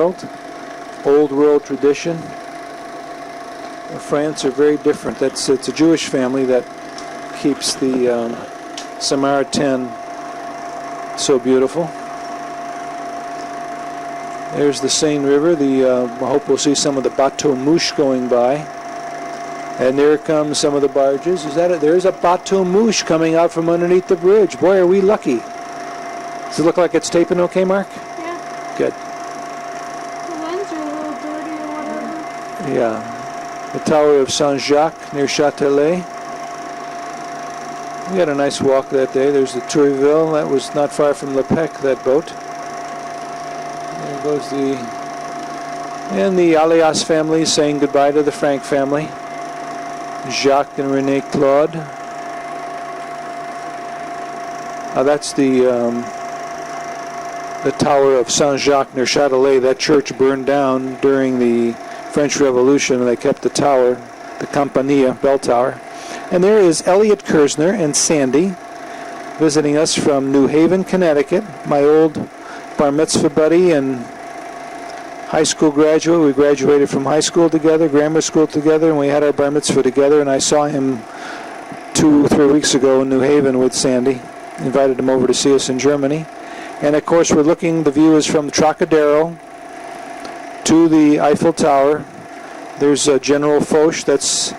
world, old world tradition. France are very different. It's a Jewish family that keeps the Samaritan so beautiful. There's the Seine River. I hope we'll see some of the bateau mouche going by. And there comes some of the barges. There's a bateau mouche coming out from underneath the bridge. Boy, are we lucky. Does it look like it's taping okay, Mark? Yeah. Good. The lens are a little dirty or whatever. Yeah. The Tower of Saint-Jacques near Châtelet. We had a nice walk that day. There's the Tourville. That was not far from Le Pec, that boat. There goes the Alias family saying goodbye to the Frank family. Jacques and René Claude. That's the Tower of Saint-Jacques near Châtelet. That church burned down during the French Revolution, and they kept the tower, the Campanile bell tower. And there is Elliot Kerzner and Sandy visiting us from New Haven, Connecticut. My old bar mitzvah buddy and high school graduate. We graduated from high school together, grammar school together, and we had our bar mitzvah together. And I saw him 2 or 3 weeks ago in New Haven with Sandy. Invited him over to see us in Germany. And of course, the view is from Trocadero to the Eiffel Tower. There's General Foch, that's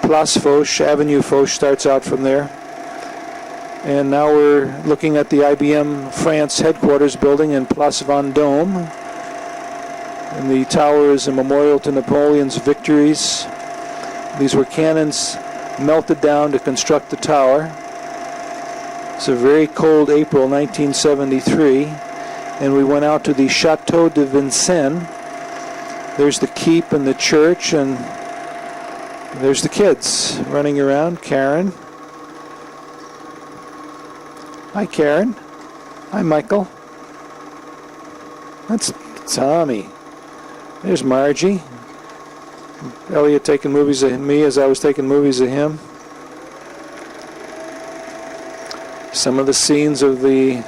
Place Foch, Avenue Foch starts out from there. And now we're looking at the IBM France headquarters building in Place Vendôme. And the tower is a memorial to Napoleon's victories. These were cannons melted down to construct the tower. It's a very cold April 1973, and we went out to the Chateau de Vincennes. There's the keep and the church, and there's the kids running around. Caryn. Hi, Caryn. Hi, Michael. That's Tommy. There's Margie. Elliot taking movies of me as I was taking movies of him. Some of the scenes of the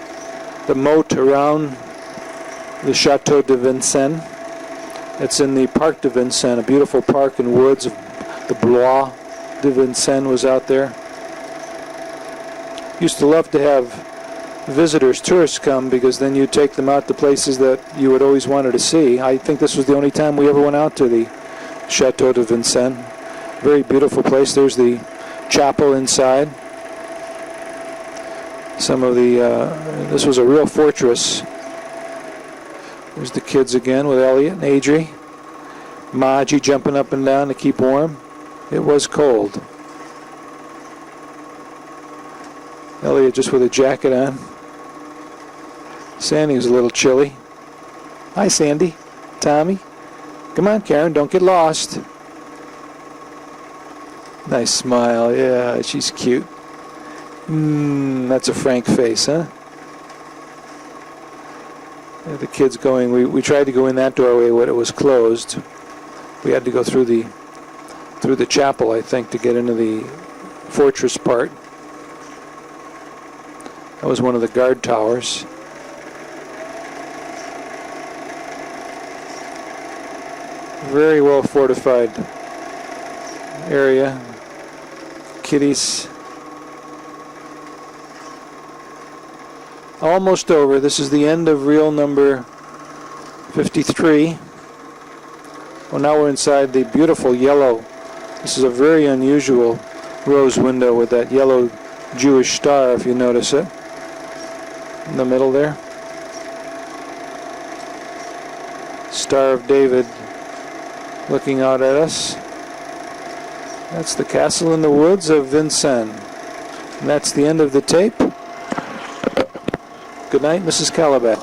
moat around the Chateau de Vincennes. It's in the Parc de Vincennes, a beautiful park and woods. The Bois de Vincennes was out there. Used to love to have visitors, tourists come, because then you take them out to places that you would always wanted to see. I think this was the only time we ever went out to the Chateau de Vincennes. Very beautiful place. There's the chapel inside. Some of the, this was a real fortress. There's the kids again with Elliot and Adrie. Margie jumping up and down to keep warm. It was cold. Elliot just with a jacket on. Sandy was a little chilly. Hi, Sandy. Tommy. Come on, Caryn, don't get lost. Nice smile. Yeah, she's cute. That's a Frank face, huh? Yeah, the kids going. We tried to go in that doorway, but it was closed. We had to go through the chapel, I think, to get into the fortress part. That was one of the guard towers. Very well fortified area. Kiddies. Almost over. This is the end of reel number 53. Well, now we're inside the beautiful yellow. This is a very unusual rose window with that yellow Jewish star, if you notice it, in the middle there. Star of David looking out at us. That's the castle in the woods of Vincennes. And that's the end of the tape. Good night, Mrs. Calabat.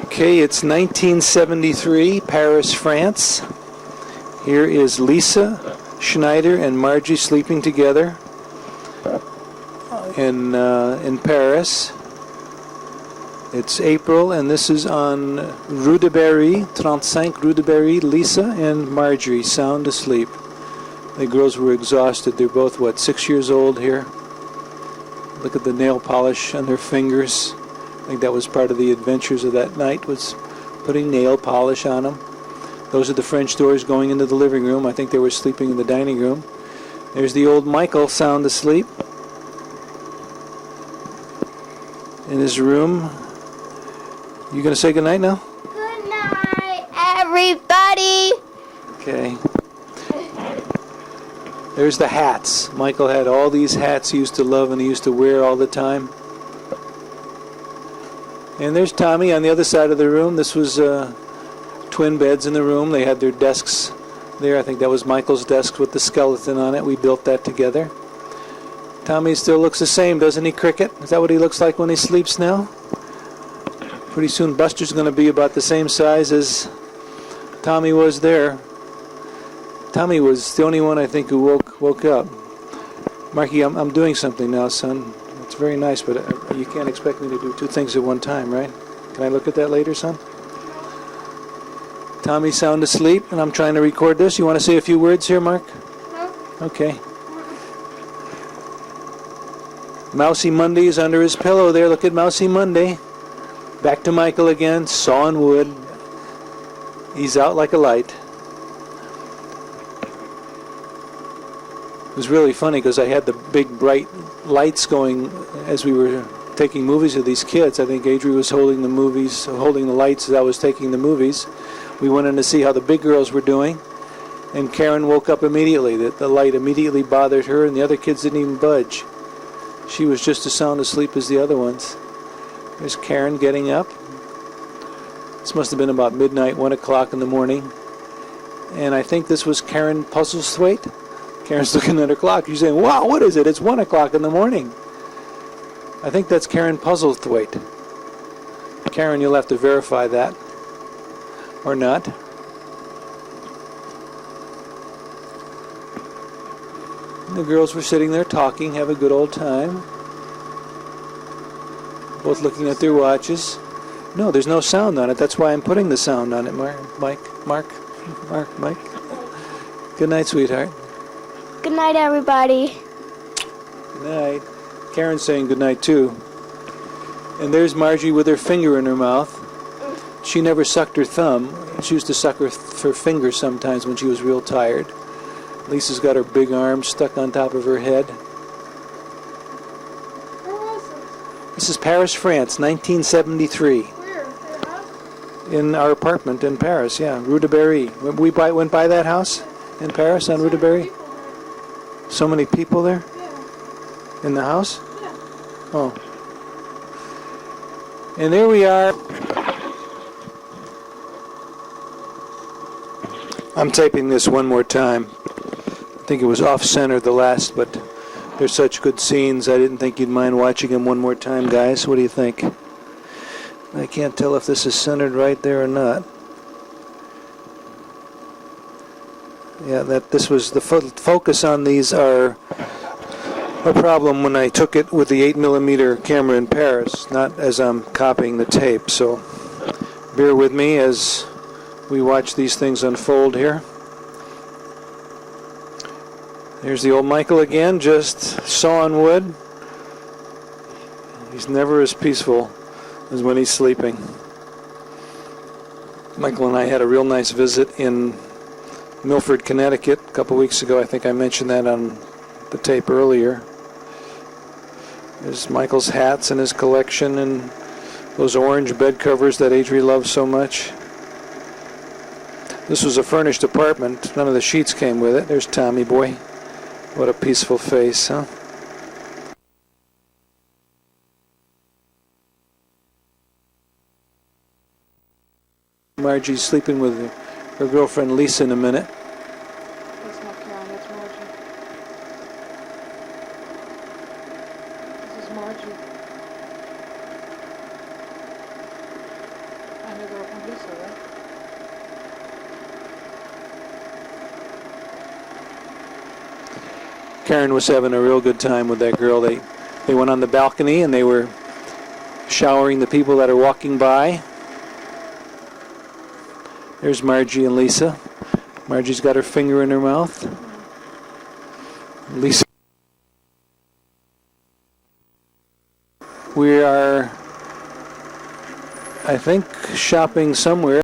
Okay, it's 1973, Paris, France. Here is Lisa, Schneider, and Margie sleeping together in Paris. It's April, and this is on Rue deBerri, 35 Rue deBerri. Lisa and Margie sound asleep. The girls were exhausted. They're both, 6 years old here. Look at the nail polish on their fingers. I think that was part of the adventures of that night, was putting nail polish on them. Those are the French doors going into the living room. I think they were sleeping in the dining room. There's the old Michael sound asleep in his room. You going to say goodnight now? Good night, everybody. Okay. There's the hats. Michael had all these hats he used to love and he used to wear all the time. And there's Tommy on the other side of the room. This was twin beds in the room. They had their desks there. I think that was Michael's desk with the skeleton on it. We built that together. Tommy still looks the same, doesn't he, Cricket? Is that what he looks like when he sleeps now? Pretty soon Buster's going to be about the same size as Tommy was there. Tommy was the only one, I think, who woke up. Margie, I'm doing something now, son. It's very nice, but you can't expect me to do two things at one time, right? Can I look at that later, son? Tommy's sound asleep, and I'm trying to record this. You want to say a few words here, Mark? No. Okay. Mousy Monday's under his pillow there. Look at Mousy Monday. Back to Michael again, sawing wood. He's out like a light. It was really funny because I had the big bright lights going as we were taking movies with these kids. I think Adrie was holding the lights as I was taking the movies. We went in to see how the big girls were doing, and Caryn woke up immediately. The light immediately bothered her, and the other kids didn't even budge. She was just as sound asleep as the other ones. There's Caryn getting up. This must have been about midnight, 1 o'clock in the morning. And I think this was Caryn Postelthwaite. Caryn's looking at her clock. She's saying, wow, what is it? It's 1 o'clock in the morning. I think that's Caryn Postelthwaite. Caryn, you'll have to verify that. Or not. And the girls were sitting there talking, have a good old time. Both looking at their watches. No, there's no sound on it. That's why I'm putting the sound on it, Mike. Good night, sweetheart. Good night, everybody. Good night. Caryn's saying good night, too. And there's Margie with her finger in her mouth. She never sucked her thumb. She used to suck her finger sometimes when she was real tired. Lisa's got her big arms stuck on top of her head. Where was this? This is Paris, France, 1973. Where? Your house? In our apartment in Paris, yeah, Rue deBerri. We went by that house in Paris on Rue deBerri. So many people there? Yeah. In the house? Yeah. Oh. And there we are. I'm taping this one more time. I think it was off-center the last, but they're such good scenes. I didn't think you'd mind watching them one more time, guys. What do you think? I can't tell if this is centered right there or not. Yeah, this was the focus on these are a problem when I took it with the 8mm camera in Paris, not as I'm copying the tape. So bear with me as we watch these things unfold here. There's the old Michael again, just sawing wood. He's never as peaceful as when he's sleeping. Michael and I had a real nice visit in Milford, Connecticut a couple weeks ago. I think I mentioned that on the tape earlier. There's Michael's hats and his collection and those orange bed covers that Adrie loves so much. This was a furnished apartment. None of the sheets came with it. There's Tommy boy. What a peaceful face, huh? Margie's sleeping with her girlfriend Lisa in a minute. That's not Caryn, that's Margie. This is Margie. And your girlfriend Lisa, right? Caryn was having a real good time with that girl. They went on the balcony and they were showering the people that are walking by. There's Margie and Lisa. Margie's got her finger in her mouth. Lisa. We are I think, shopping somewhere.